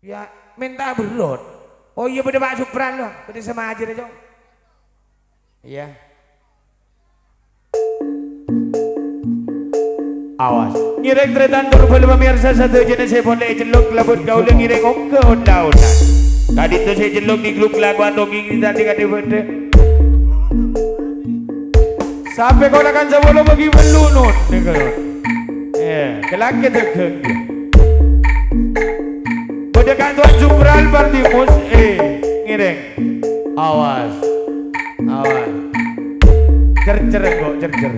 Ya minta berlot. Oh iya pada Pak Supran loh, pada sama aja deh, Jong. Iya. Awas. Ngirek tretan tur beli pemirsa satu jenis sepon le jeluk labut gaul ngirek ke onda-onda. Tadi itu saya jeluk di grup lagu atau gigi tadi kata benda. Sampai kau akan sebelum bagi belunut, kelak kita keng. Pada Tuan Supran Bartimus, ngirek. Awas, awas. Cer-cer kok, cer-cer.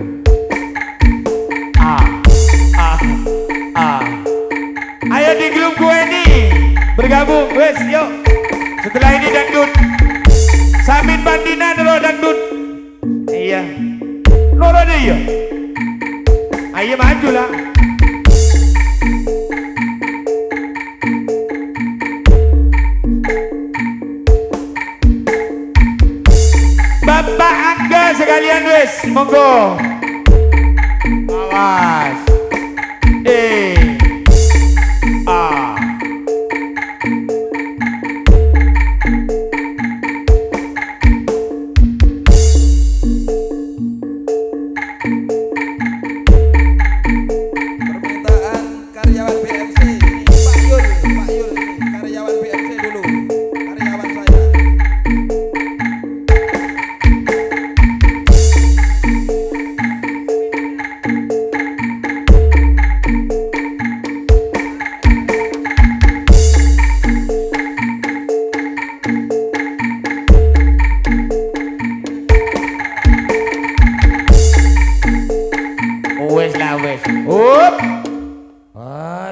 Ayo di grup gue nih bergabung, wes yuk. Setelah ini dangdut Samin Bandina dulu dangdut. Iya Nora deh ya. Ayo maju lah. Bapak Angga sekalian wes, monggo. Awas.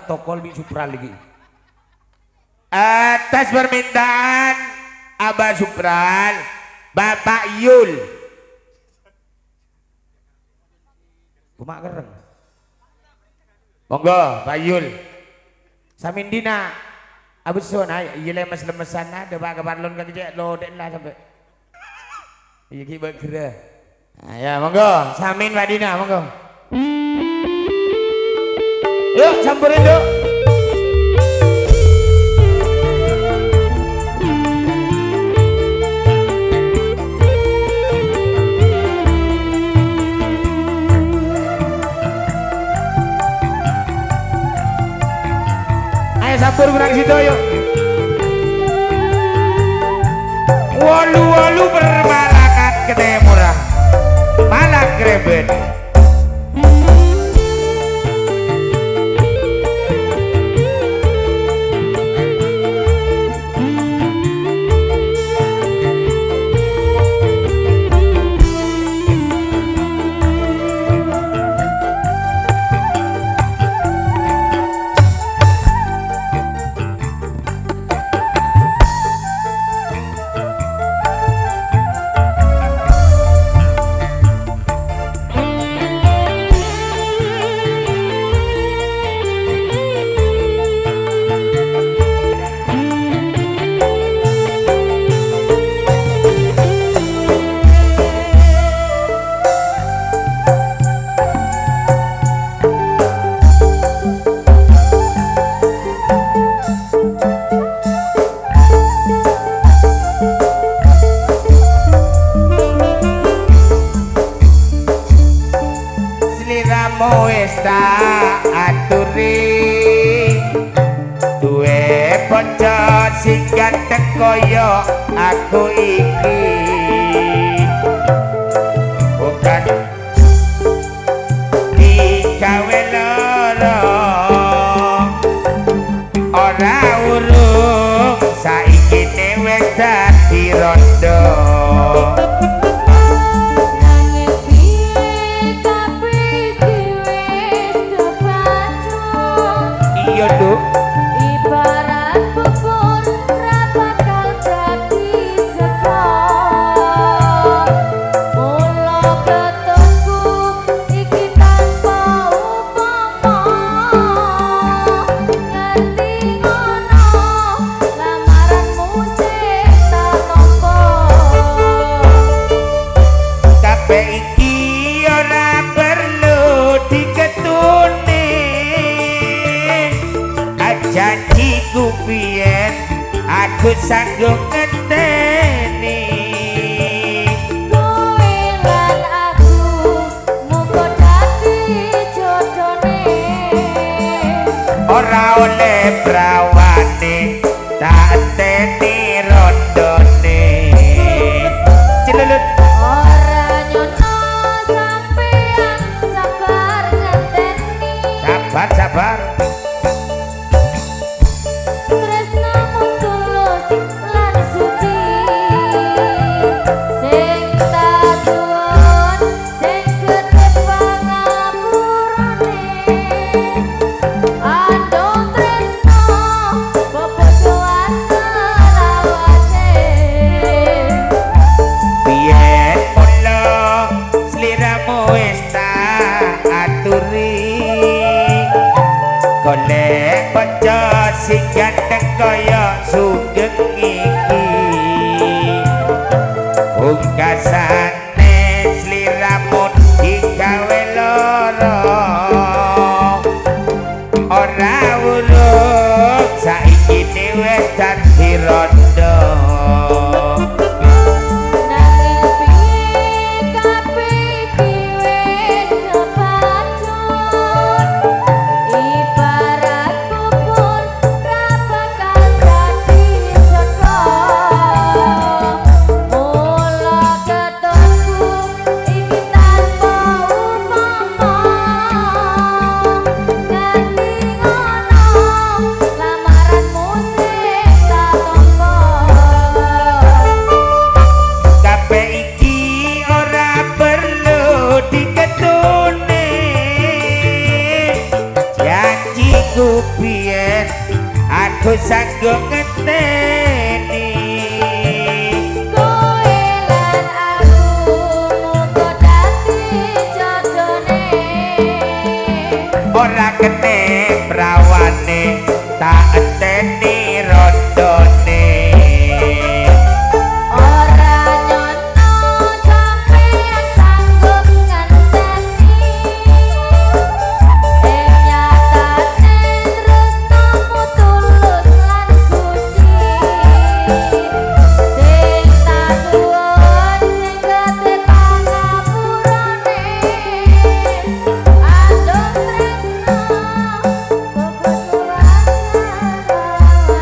Tokol bi Supran lagi. Atas permintaan Abah Supran, Bapak Yul. Kumak kereng. Monggo Pak Yul. Samin dina. Abis sona iya lemes-lemesan ada Pak keparlon kaki cek lo dek lah sampai. Iya ki bergerak. Ya monggo Samin Pak Dina monggo. Yuk samperin yuk. Ayo sampur berang situ yuk. Walu-walu bermalangan gede murah. Malang grebet. Koyo aku iki bukan digawe loro ora urung saiki wis dadi rondo. Iya Duk. Ibarat bubur bakal jadi sekor. Mula ketunggu iki tanpa upama. Ngerti ngono lamaranmu sing tak nampa. janjiku biyen aku sanggup ngenteni kowe lan aku muga dadi jodone ora oleh prawane tak enteni rondone cilelut ora nyono sampeyan sabar ngenteni sabar tresnamu tulus lan suci sing tak suwun sing gedhe pangapurane andong tresno bobojoan selawase biyen mula sliramu wis tak aturi golek kanca sing ganteng kaya sugeng iki pungkasane sliramu digawe lara ora urung saiki wis dadi rondo nanging piye kabeh iki wis kepacut ibaratku pun ra bakal dadi saka mula ketemu iki tanpa upama nganti ngono lamaranmu sing tak tampa kabeh iki ora perlu diketune janjiku biyen aku sanggup ngenteni kowe lan aku muga dadi jodone ora kene prawane tak enteni rondone ora nyono sampeyan sanggup ngenteni ing nyatane tresnamu tulus lan suci sing tak suwun sing gedhe pangapurane andong tresno bobojoan selawase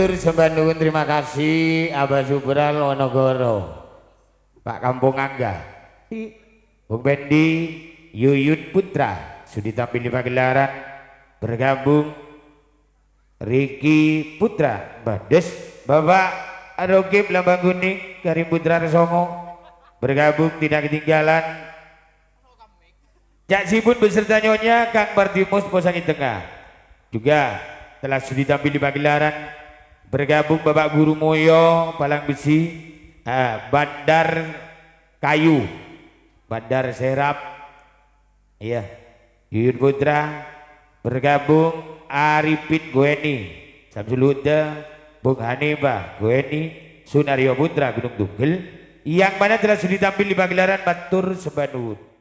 Matur sembah nuwun, terima kasih Abah Subral Wonogoro, Pak Kampung Angga, Bung Bendi, Yuyun Putra sudi tampil di pagelaran, bergabung Riki Putra, Mbah Des, Bapak Arogib Lambang Kuning, Karim Putra Resongo, bergabung tidak ketinggalan Cak Sibun beserta nyonya Kang Martimus Posangi Tengah, juga telah sudi tampil di pagelaran, bergabung Bapak Guru Moyo Palang Besi, Bandar Kayu, Bandar Serap, iya, Yuyun Putra, bergabung Arifin Goeni, Samsul Huda, Bung Hanifah Goeni, Sunario Putra Gunung Tunggal, yang mana telah sudi tampil di pagelaran. Matur sembah nuwun.